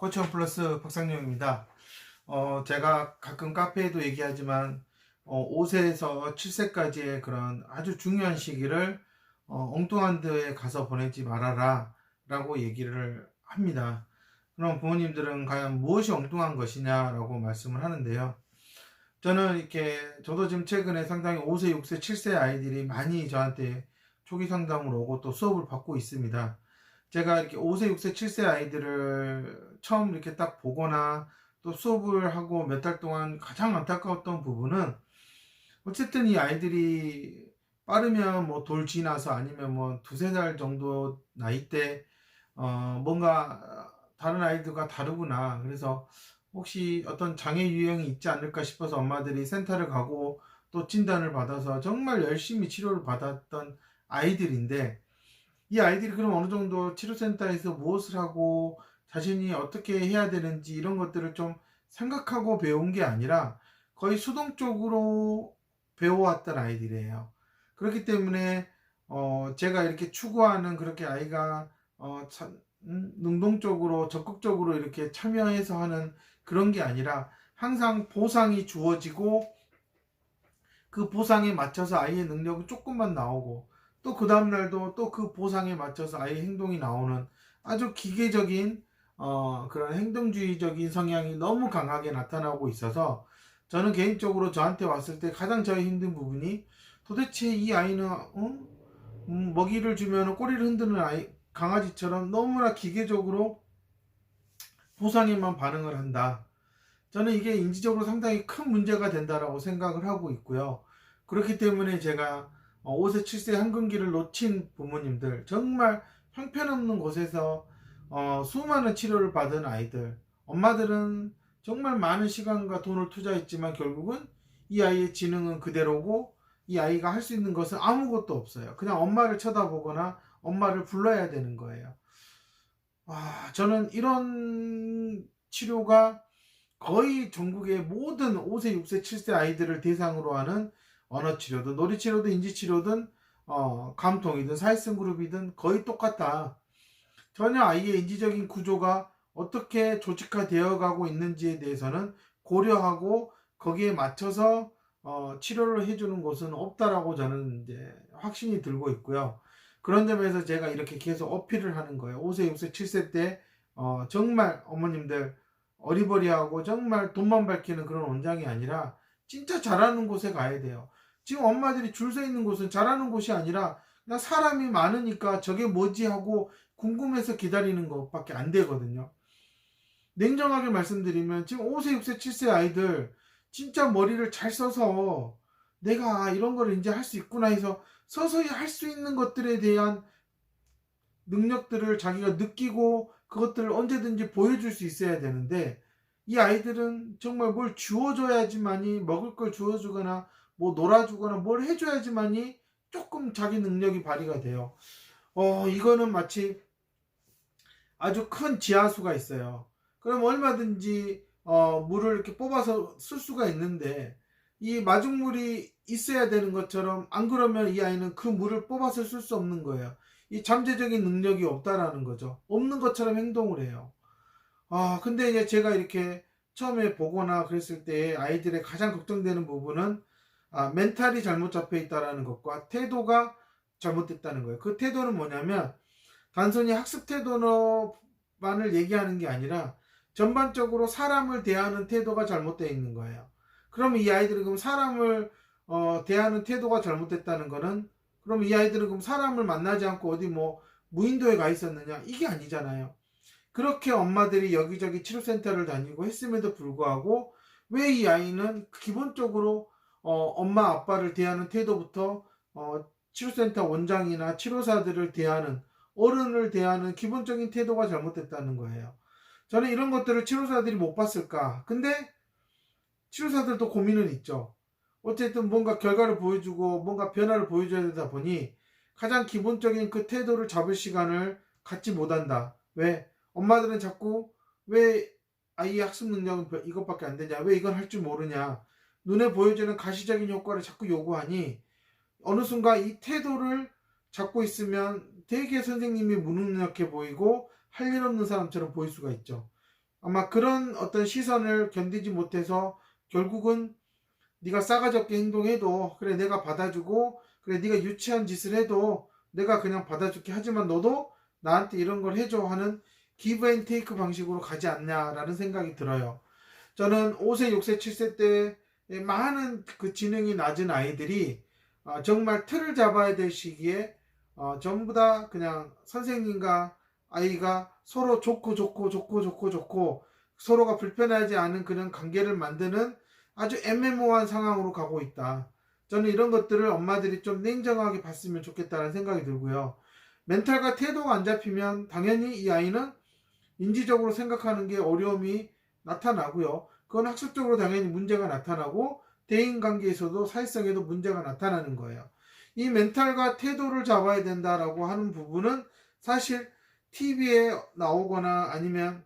코치원 플러스 박상용입니다. 제가 가끔 카페에도 얘기하지만 5세에서 7세까지의 그런 아주 중요한 시기를 엉뚱한 데에 가서 보내지 말아라 라고 얘기를 합니다. 그럼 부모님들은 과연 무엇이 엉뚱한 것이냐라고 말씀을 하는데요. 저는 저도 지금 최근에 상당히 5세, 6세, 7세 아이들이 많이 저한테 초기 상담으로 오고 또 수업을 받고 있습니다. 제가 이렇게 5세, 6세, 7세 아이들을 처음 이렇게 딱 보거나 또 수업을 하고 몇 달 동안 가장 안타까웠던 부분은 어쨌든 이 아이들이 빠르면 뭐 돌 지나서 아니면 뭐 두세 달 정도 나이 때 뭔가 다른 아이들과 다르구나. 그래서 혹시 어떤 장애 유형이 있지 않을까 싶어서 엄마들이 센터를 가고 또 진단을 받아서 정말 열심히 치료를 받았던 아이들인데, 이 아이들이 그럼 어느 정도 치료센터에서 무엇을 하고 자신이 어떻게 해야 되는지 이런 것들을 좀 생각하고 배운 게 아니라 거의 수동적으로 배워왔던 아이들이에요. 그렇기 때문에 제가 이렇게 추구하는 그렇게 아이가 능동적으로 적극적으로 이렇게 참여해서 하는 그런 게 아니라 항상 보상이 주어지고 그 보상에 맞춰서 아이의 능력은 조금만 나오고 또 그 다음날도 또 그 보상에 맞춰서 아이의 행동이 나오는 아주 기계적인 그런 행동주의적인 성향이 너무 강하게 나타나고 있어서, 저는 개인적으로 저한테 왔을 때 가장 저의 힘든 부분이 도대체 이 아이는 먹이를 주면 꼬리를 흔드는 아이, 강아지처럼 너무나 기계적으로 보상에만 반응을 한다. 저는 이게 인지적으로 상당히 큰 문제가 된다라고 생각을 하고 있고요. 그렇기 때문에 제가 5세, 7세 한근기를 놓친 부모님들, 정말 형편없는 곳에서 수많은 치료를 받은 아이들, 엄마들은 정말 많은 시간과 돈을 투자했지만 결국은 이 아이의 지능은 그대로고 이 아이가 할 수 있는 것은 아무것도 없어요. 그냥 엄마를 쳐다보거나 엄마를 불러야 되는 거예요. 저는 이런 치료가 거의 전국의 모든 5세, 6세, 7세 아이들을 대상으로 하는 언어치료든 놀이치료든 인지치료든 감통이든 사회성 그룹이든 거의 똑같다. 전혀 아이의 인지적인 구조가 어떻게 조직화되어 가고 있는지에 대해서는 고려하고 거기에 맞춰서 치료를 해주는 곳은 없다라고 저는 이제 확신이 들고 있고요. 그런 점에서 제가 이렇게 계속 어필을 하는 거예요. 5세, 6세, 7세 때 정말 어머님들 어리버리하고 정말 돈만 밝히는 그런 원장이 아니라 진짜 잘하는 곳에 가야 돼요. 지금 엄마들이 줄 서 있는 곳은 잘하는 곳이 아니라 그냥 사람이 많으니까 저게 뭐지 하고 궁금해서 기다리는 것밖에 안 되거든요. 냉정하게 말씀드리면 지금 5세, 6세, 7세 아이들 진짜 머리를 잘 써서 내가 이런 거를 이제 할 수 있구나 해서 서서히 할 수 있는 것들에 대한 능력들을 자기가 느끼고 그것들을 언제든지 보여줄 수 있어야 되는데, 이 아이들은 정말 뭘 주어줘야지만이, 먹을 걸 주어주거나 뭐 놀아주거나 뭘 해줘야지만이 조금 자기 능력이 발휘가 돼요. 이거는 마치 아주 큰 지하수가 있어요. 그럼 얼마든지 물을 이렇게 뽑아서 쓸 수가 있는데 이 마중물이 있어야 되는 것처럼, 안 그러면 이 아이는 그 물을 뽑아서 쓸 수 없는 거예요. 이 잠재적인 능력이 없다라는 거죠. 없는 것처럼 행동을 해요. 근데 이제 제가 이렇게 처음에 보거나 그랬을 때 아이들의 가장 걱정되는 부분은 멘탈이 잘못 잡혀 있다라는 것과 태도가 잘못됐다는 거예요. 그 태도는 뭐냐면 단순히 학습 태도만을 얘기하는 게 아니라 전반적으로 사람을 대하는 태도가 잘못되어 있는 거예요. 그러면 이 아이들은 그럼 사람을 대하는 태도가 잘못됐다는 거는, 그럼 이 아이들은 그럼 사람을 만나지 않고 어디 뭐 무인도에 가 있었느냐? 이게 아니잖아요. 그렇게 엄마들이 여기저기 치료센터를 다니고 했음에도 불구하고 왜 이 아이는 기본적으로 엄마 아빠를 대하는 태도부터 치료센터 원장이나 치료사들을 대하는, 어른을 대하는 기본적인 태도가 잘못됐다는 거예요. 저는 이런 것들을 치료사들이 못 봤을까? 근데 치료사들도 고민은 있죠. 어쨌든 뭔가 결과를 보여주고 뭔가 변화를 보여줘야 되다 보니 가장 기본적인 그 태도를 잡을 시간을 갖지 못한다. 왜? 엄마들은 자꾸 왜 아이의 학습 능력은 이것밖에 안 되냐? 왜 이건 할 줄 모르냐? 눈에 보여주는 가시적인 효과를 자꾸 요구하니 어느 순간 이 태도를 잡고 있으면 되게 선생님이 무능력해 보이고 할 일 없는 사람처럼 보일 수가 있죠. 아마 그런 어떤 시선을 견디지 못해서 결국은 네가 싸가지 없게 행동해도 그래 내가 받아주고, 그래 네가 유치한 짓을 해도 내가 그냥 받아줄게, 하지만 너도 나한테 이런 걸 해줘 하는 기브 앤 테이크 방식으로 가지 않냐라는 생각이 들어요. 저는 5세, 6세, 7세 때 많은 그 지능이 낮은 아이들이 정말 틀을 잡아야 될 시기에 전부 다 그냥 선생님과 아이가 서로 좋고 서로가 불편하지 않은 그런 관계를 만드는 아주 애매모호한 상황으로 가고 있다. 저는 이런 것들을 엄마들이 좀 냉정하게 봤으면 좋겠다는 생각이 들고요. 멘탈과 태도가 안 잡히면 당연히 이 아이는 인지적으로 생각하는 게 어려움이 나타나고요. 그건 학습적으로 당연히 문제가 나타나고 대인관계에서도 사회성에도 문제가 나타나는 거예요. 이 멘탈과 태도를 잡아야 된다라고 하는 부분은 사실 TV에 나오거나 아니면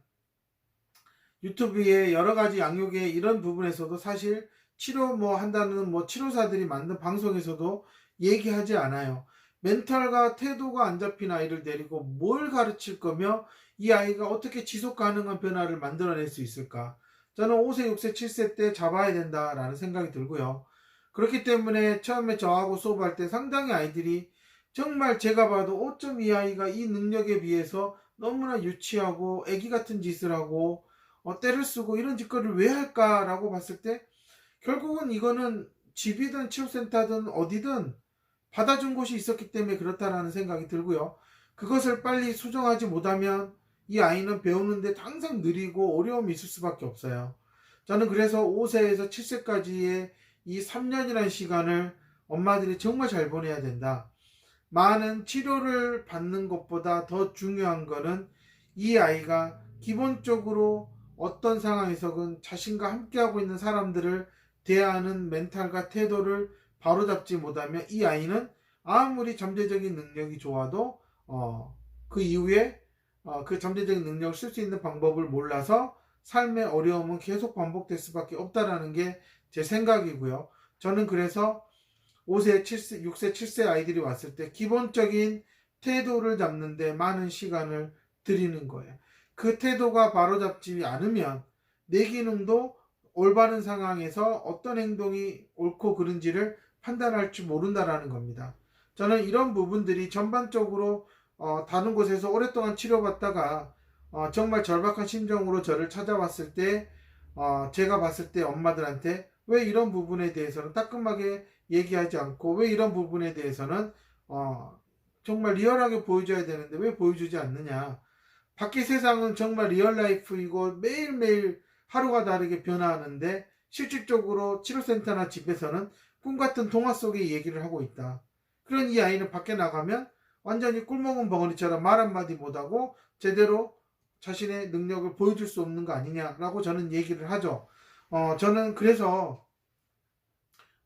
유튜브에 여러 가지 양육의 이런 부분에서도 사실 치료 뭐 한다는 뭐 치료사들이 만든 방송에서도 얘기하지 않아요. 멘탈과 태도가 안 잡힌 아이를 데리고 뭘 가르칠 거며 이 아이가 어떻게 지속 가능한 변화를 만들어낼 수 있을까? 저는 5세, 6세, 7세 때 잡아야 된다라는 생각이 들고요. 그렇기 때문에 처음에 저하고 수업할 때 상당히 아이들이 정말 제가 봐도 어쩜 이 아이가 이 능력에 비해서 너무나 유치하고 애기 같은 짓을 하고 때를 쓰고 이런 짓거리를 왜 할까라고 봤을 때 결국은 이거는 집이든 치료센터든 어디든 받아준 곳이 있었기 때문에 그렇다라는 생각이 들고요. 그것을 빨리 수정하지 못하면 이 아이는 배우는데 항상 느리고 어려움이 있을 수밖에 없어요. 저는 그래서 5세에서 7세까지의 이 3년이라는 시간을 엄마들이 정말 잘 보내야 된다. 많은 치료를 받는 것보다 더 중요한 것은 이 아이가 기본적으로 어떤 상황에서든 자신과 함께하고 있는 사람들을 대하는 멘탈과 태도를 바로잡지 못하면 이 아이는 아무리 잠재적인 능력이 좋아도 그 이후에 그 잠재적인 능력을 쓸 수 있는 방법을 몰라서 삶의 어려움은 계속 반복될 수밖에 없다라는 게 제 생각이고요. 저는 그래서 5세, 7세, 6세, 7세 아이들이 왔을 때 기본적인 태도를 잡는데 많은 시간을 들이는 거예요. 그 태도가 바로잡지 않으면 내 기능도 올바른 상황에서 어떤 행동이 옳고 그른지를 판단할 줄 모른다라는 겁니다. 저는 이런 부분들이 전반적으로 다른 곳에서 오랫동안 치료받다가 정말 절박한 심정으로 저를 찾아왔을 때 제가 봤을 때 엄마들한테 왜 이런 부분에 대해서는 따끔하게 얘기하지 않고 왜 이런 부분에 대해서는 정말 리얼하게 보여줘야 되는데 왜 보여주지 않느냐. 밖의 세상은 정말 리얼 라이프이고 매일매일 하루가 다르게 변화하는데 실질적으로 치료센터나 집에서는 꿈같은 동화 속의 얘기를 하고 있다. 그런 이 아이는 밖에 나가면 완전히 꿀먹은 벙어리처럼 말 한마디 못하고 제대로 자신의 능력을 보여줄 수 없는 거 아니냐라고 저는 얘기를 하죠. 저는 그래서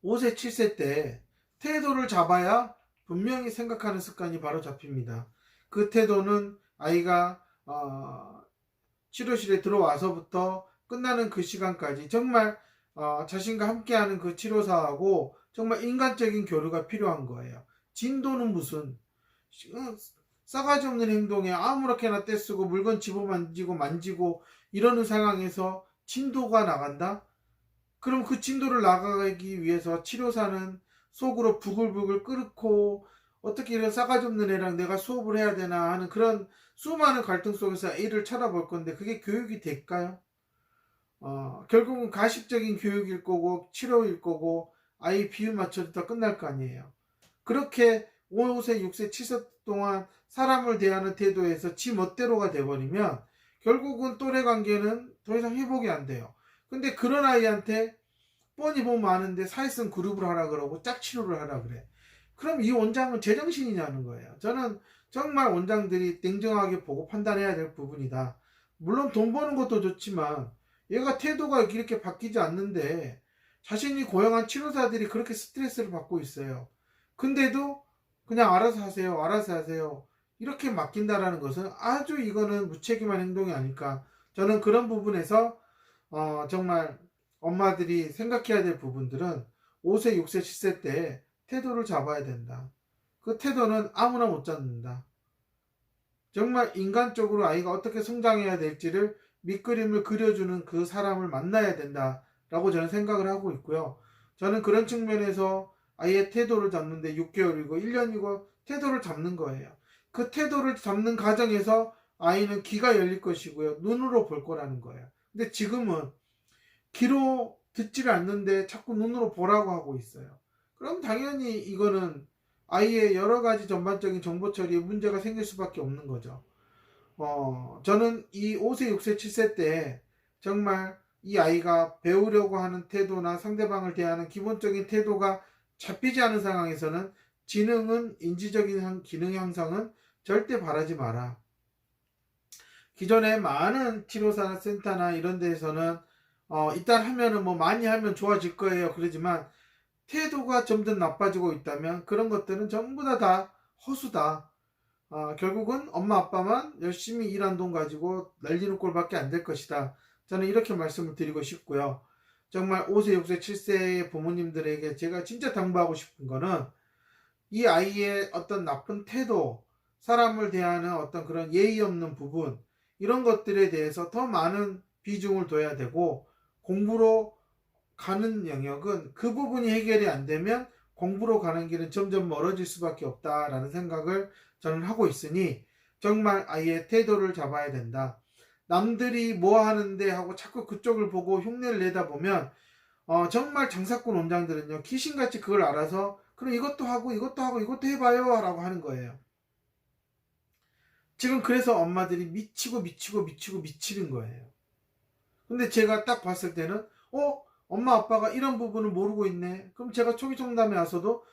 5세, 7세 때 태도를 잡아야 분명히 생각하는 습관이 바로 잡힙니다. 그 태도는 아이가 치료실에 들어와서부터 끝나는 그 시간까지 정말 자신과 함께하는 그 치료사하고 정말 인간적인 교류가 필요한 거예요. 진도는 무슨 싸가지 없는 행동에 아무렇게나 떼쓰고 물건 집어만지고 만지고 이러는 상황에서 진도가 나간다? 그럼 그 진도를 나가기 위해서 치료사는 속으로 부글부글 끓고 어떻게 이런 싸가지 없는 애랑 내가 수업을 해야 되나 하는 그런 수많은 갈등 속에서 애를 쳐다볼 건데 그게 교육이 될까요? 결국은 가식적인 교육일 거고 치료일 거고 아이 비유 맞춰도 끝날 거 아니에요. 그렇게 5세, 6세, 7세 동안 사람을 대하는 태도에서 지 멋대로가 돼버리면 결국은 또래 관계는 더 이상 회복이 안 돼요. 근데 그런 아이한테 뻔히 보면 아는데 사회성 그룹을 하라 그러고 짝치료를 하라 그래. 그럼 이 원장은 제정신이냐는 거예요. 저는 정말 원장들이 냉정하게 보고 판단해야 될 부분이다. 물론 돈 버는 것도 좋지만 얘가 태도가 이렇게 바뀌지 않는데 자신이 고용한 치료사들이 그렇게 스트레스를 받고 있어요. 근데도 그냥 알아서 하세요. 알아서 하세요. 이렇게 맡긴다라는 것은 아주 이거는 무책임한 행동이 아닐까. 저는 그런 부분에서 정말 엄마들이 생각해야 될 부분들은 5세, 6세, 7세 때 태도를 잡아야 된다. 그 태도는 아무나 못 잡는다. 정말 인간적으로 아이가 어떻게 성장해야 될지를 밑그림을 그려주는 그 사람을 만나야 된다라고 저는 생각을 하고 있고요. 저는 그런 측면에서 아이의 태도를 잡는데 6개월이고 1년이고 태도를 잡는 거예요. 그 태도를 잡는 과정에서 아이는 귀가 열릴 것이고요. 눈으로 볼 거라는 거예요. 근데 지금은 귀로 듣지를 않는데 자꾸 눈으로 보라고 하고 있어요. 그럼 당연히 이거는 아이의 여러 가지 전반적인 정보 처리에 문제가 생길 수밖에 없는 거죠. 저는 이 5세, 6세, 7세 때 정말 이 아이가 배우려고 하는 태도나 상대방을 대하는 기본적인 태도가 잡히지 않은 상황에서는 지능은, 인지적인 기능 향상은 절대 바라지 마라. 기존에 많은 치료사 센터나 이런 데에서는 일단 하면은 뭐 많이 하면 좋아질 거예요. 그러지만 태도가 점점 나빠지고 있다면 그런 것들은 전부 다 허수다. 결국은 엄마 아빠만 열심히 일한 돈 가지고 날리는 꼴밖에 안 될 것이다. 저는 이렇게 말씀을 드리고 싶고요. 정말 5세, 6세, 7세의 부모님들에게 제가 진짜 당부하고 싶은 거는 이 아이의 어떤 나쁜 태도, 사람을 대하는 어떤 그런 예의 없는 부분, 이런 것들에 대해서 더 많은 비중을 둬야 되고, 공부로 가는 영역은 그 부분이 해결이 안 되면 공부로 가는 길은 점점 멀어질 수밖에 없다라는 생각을 저는 하고 있으니 정말 아이의 태도를 잡아야 된다. 남들이 뭐 하는데 하고 자꾸 그쪽을 보고 흉내를 내다 보면 정말 장사꾼 원장들은요, 귀신같이 그걸 알아서 그럼 이것도 하고 이것도 하고 이것도 해봐요 라고 하는 거예요. 지금 그래서 엄마들이 미치는 거예요. 근데 제가 딱 봤을 때는 엄마 아빠가 이런 부분을 모르고 있네. 그럼 제가 초기 상담에 와서도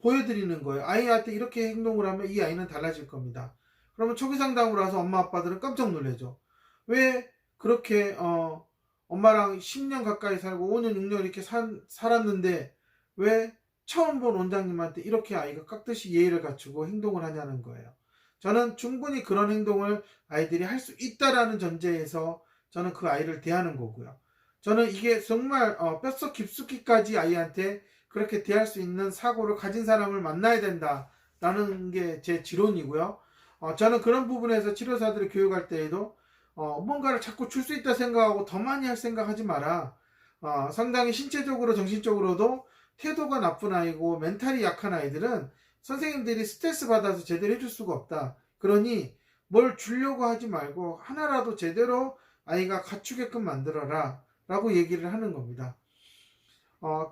보여드리는 거예요. 아이한테 이렇게 행동을 하면 이 아이는 달라질 겁니다. 그러면 초기 상담으로 와서 엄마 아빠들은 깜짝 놀라죠. 왜 그렇게 엄마랑 10년 가까이 살고 5년 6년 이렇게 살았는데 왜 처음 본 원장님한테 이렇게 아이가 깍듯이 예의를 갖추고 행동을 하냐는 거예요. 저는 충분히 그런 행동을 아이들이 할 수 있다라는 전제에서 저는 그 아이를 대하는 거고요. 저는 이게 정말 뼛속 깊숙이까지 아이한테 그렇게 대할 수 있는 사고를 가진 사람을 만나야 된다라는 게 제 지론이고요. 저는 그런 부분에서 치료사들을 교육할 때에도 뭔가를 자꾸 줄 수 있다 생각하고 더 많이 할 생각하지 마라. 상당히 신체적으로 정신적으로도 태도가 나쁜 아이고 멘탈이 약한 아이들은 선생님들이 스트레스 받아서 제대로 해줄 수가 없다. 그러니 뭘 주려고 하지 말고 하나라도 제대로 아이가 갖추게끔 만들어라 라고 얘기를 하는 겁니다.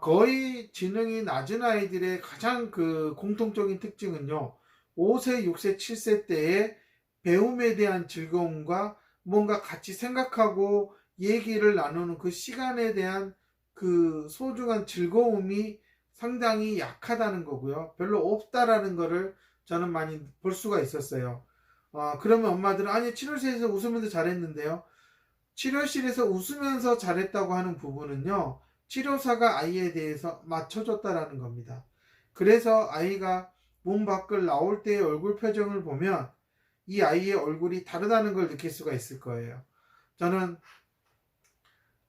거의 지능이 낮은 아이들의 가장 그 공통적인 특징은요, 5세, 6세, 7세 때의 배움에 대한 즐거움과 뭔가 같이 생각하고 얘기를 나누는 그 시간에 대한 그 소중한 즐거움이 상당히 약하다는 거고요. 별로 없다라는 거를 저는 많이 볼 수가 있었어요. 그러면 엄마들은 아니 치료실에서 웃으면서 잘했는데요. 치료실에서 웃으면서 잘했다고 하는 부분은요, 치료사가 아이에 대해서 맞춰줬다라는 겁니다. 그래서 아이가 몸 밖을 나올 때의 얼굴 표정을 보면 이 아이의 얼굴이 다르다는 걸 느낄 수가 있을 거예요. 저는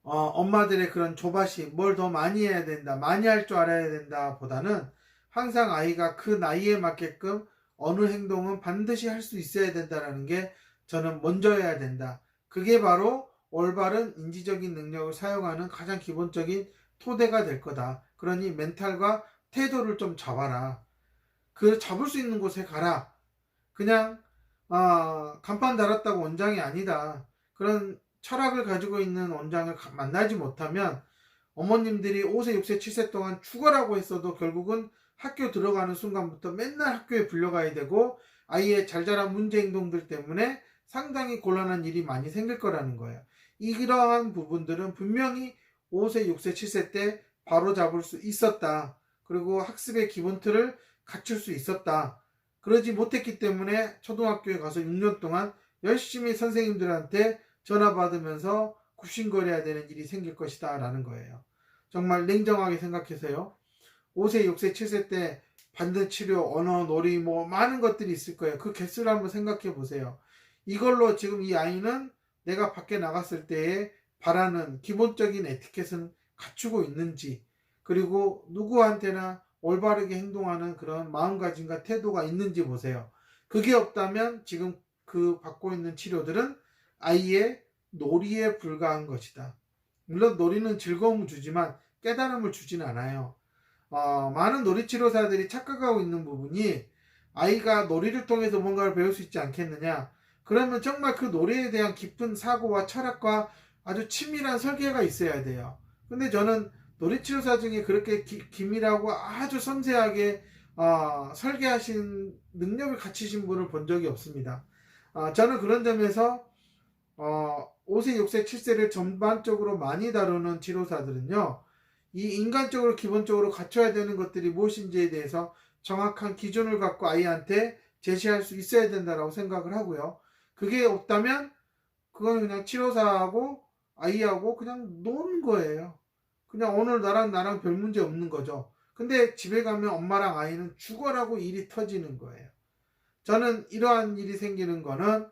엄마들의 그런 조바심, 뭘 더 많이 해야 된다, 많이 할 줄 알아야 된다 보다는 항상 아이가 그 나이에 맞게끔 어느 행동은 반드시 할 수 있어야 된다라는 게 저는 먼저 해야 된다. 그게 바로 올바른 인지적인 능력을 사용하는 가장 기본적인 토대가 될 거다. 그러니 멘탈과 태도를 좀 잡아라. 그 잡을 수 있는 곳에 가라. 그냥 간판 달았다고 원장이 아니다. 그런 철학을 가지고 있는 원장을 만나지 못하면 어머님들이 5세, 6세, 7세 동안 죽어라고 했어도 결국은 학교 들어가는 순간부터 맨날 학교에 불려가야 되고 아이의 잘 자란 문제 행동들 때문에 상당히 곤란한 일이 많이 생길 거라는 거예요. 이러한 부분들은 분명히 5세, 6세, 7세 때 바로 잡을 수 있었다. 그리고 학습의 기본 틀을 갖출 수 있었다. 그러지 못했기 때문에 초등학교에 가서 6년 동안 열심히 선생님들한테 전화 받으면서 굽신거려야 되는 일이 생길 것이다 라는 거예요. 정말 냉정하게 생각해서요. 5세, 6세, 7세 때 받는 치료, 언어, 놀이 뭐 많은 것들이 있을 거예요. 그 개수를 한번 생각해 보세요. 이걸로 지금 이 아이는 내가 밖에 나갔을 때에 바라는 기본적인 에티켓은 갖추고 있는지, 그리고 누구한테나 올바르게 행동하는 그런 마음가짐과 태도가 있는지 보세요. 그게 없다면 지금 그 받고 있는 치료들은 아이의 놀이에 불과한 것이다. 물론 놀이는 즐거움을 주지만 깨달음을 주진 않아요. 많은 놀이치료사들이 착각하고 있는 부분이 아이가 놀이를 통해서 뭔가를 배울 수 있지 않겠느냐. 그러면 정말 그 놀이에 대한 깊은 사고와 철학과 아주 치밀한 설계가 있어야 돼요. 근데 저는 놀이치료사 중에 그렇게 기밀하고 아주 섬세하게 설계하신 능력을 갖추신 분을 본 적이 없습니다. 저는 그런 점에서 5세, 6세, 7세를 전반적으로 많이 다루는 치료사들은요, 이 인간적으로 기본적으로 갖춰야 되는 것들이 무엇인지에 대해서 정확한 기준을 갖고 아이한테 제시할 수 있어야 된다고 생각을 하고요. 그게 없다면 그건 그냥 치료사하고 아이하고 그냥 노는 거예요. 그냥 오늘 나랑 별 문제 없는 거죠. 근데 집에 가면 엄마랑 아이는 죽어라고 일이 터지는 거예요. 저는 이러한 일이 생기는 거는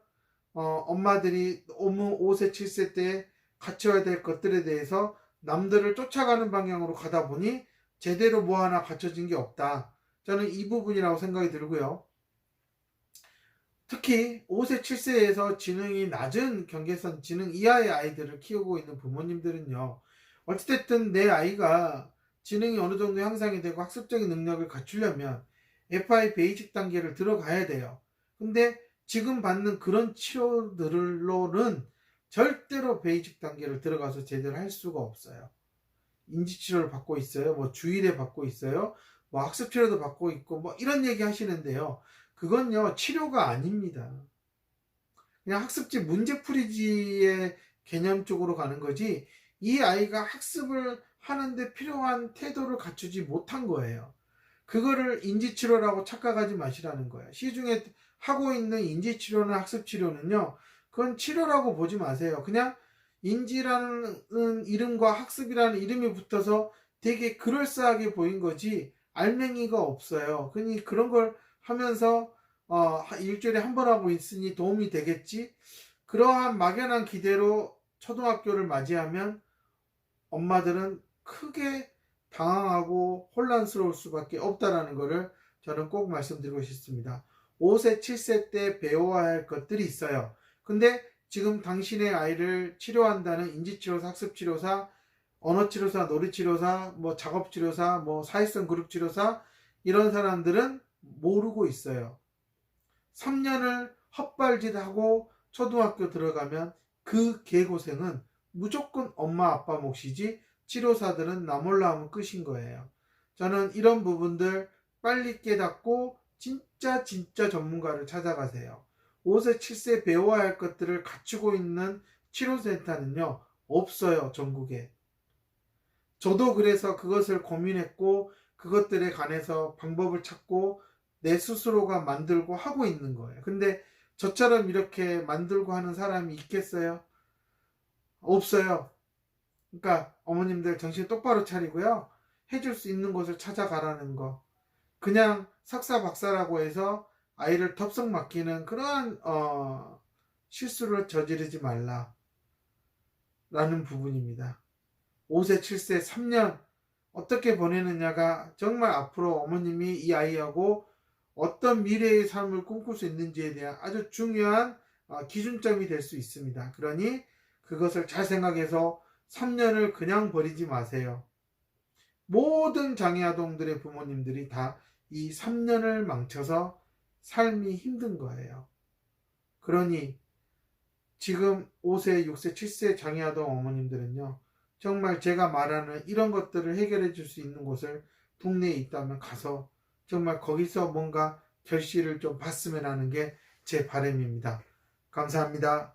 엄마들이 너무 5세, 7세 때 갖춰야 될 것들에 대해서 남들을 쫓아가는 방향으로 가다 보니 제대로 뭐 하나 갖춰진 게 없다. 저는 이 부분이라고 생각이 들고요. 특히 5세, 7세에서 지능이 낮은 경계선, 지능 이하의 아이들을 키우고 있는 부모님들은요. 어찌됐든 내 아이가 지능이 어느 정도 향상이 되고 학습적인 능력을 갖추려면 FI 베이직 단계를 들어가야 돼요. 근데 지금 받는 그런 치료들로는 절대로 베이직 단계를 들어가서 제대로 할 수가 없어요. 인지치료를 받고 있어요. 뭐 주일에 받고 있어요. 뭐 학습치료도 받고 있고 뭐 이런 얘기 하시는데요. 그건요 치료가 아닙니다. 그냥 학습지 문제풀이지의 개념 쪽으로 가는 거지 이 아이가 학습을 하는데 필요한 태도를 갖추지 못한 거예요. 그거를 인지치료라고 착각하지 마시라는 거예요. 시중에 하고 있는 인지치료나 학습치료는요. 그건 치료라고 보지 마세요. 그냥 인지라는 이름과 학습이라는 이름이 붙어서 되게 그럴싸하게 보인 거지 알맹이가 없어요. 그러니 그런 걸 하면서 일주일에 한 번 하고 있으니 도움이 되겠지. 그러한 막연한 기대로 초등학교를 맞이하면 엄마들은 크게 당황하고 혼란스러울 수밖에 없다라는 것을 저는 꼭 말씀드리고 싶습니다. 5세, 7세 때 배워야 할 것들이 있어요. 근데 지금 당신의 아이를 치료한다는 인지치료사, 학습치료사, 언어치료사, 놀이치료사, 뭐 작업치료사, 뭐 사회성 그룹치료사 이런 사람들은 모르고 있어요. 3년을 헛발질하고 초등학교 들어가면 그 개고생은 무조건 엄마 아빠 몫이지 치료사들은 나 몰라 하면 끝인 거예요. 저는 이런 부분들 빨리 깨닫고 진짜 전문가를 찾아가세요. 5세, 7세 배워야 할 것들을 갖추고 있는 치료센터는요, 없어요, 전국에. 저도 그래서 그것을 고민했고, 그것들에 관해서 방법을 찾고, 내 스스로가 만들고 하고 있는 거예요. 근데 저처럼 이렇게 만들고 하는 사람이 있겠어요? 없어요. 그러니까 어머님들 정신 똑바로 차리고요. 해줄 수 있는 곳을 찾아가라는 거. 그냥 석사 박사라고 해서 아이를 덥석 맡기는 그러한 실수를 저지르지 말라 라는 부분입니다. 5세 7세 3년 어떻게 보내느냐가 정말 앞으로 어머님이 이 아이하고 어떤 미래의 삶을 꿈꿀 수 있는지에 대한 아주 중요한 기준점이 될 수 있습니다. 그러니 그것을 잘 생각해서 3년을 그냥 버리지 마세요. 모든 장애아동들의 부모님들이 다 이 3년을 망쳐서 삶이 힘든 거예요. 그러니 지금 5세, 6세, 7세 장애아동 어머님들은요. 정말 제가 말하는 이런 것들을 해결해 줄 수 있는 곳을 국내에 있다면 가서 정말 거기서 뭔가 결실을 좀 봤으면 하는 게 제 바람입니다. 감사합니다.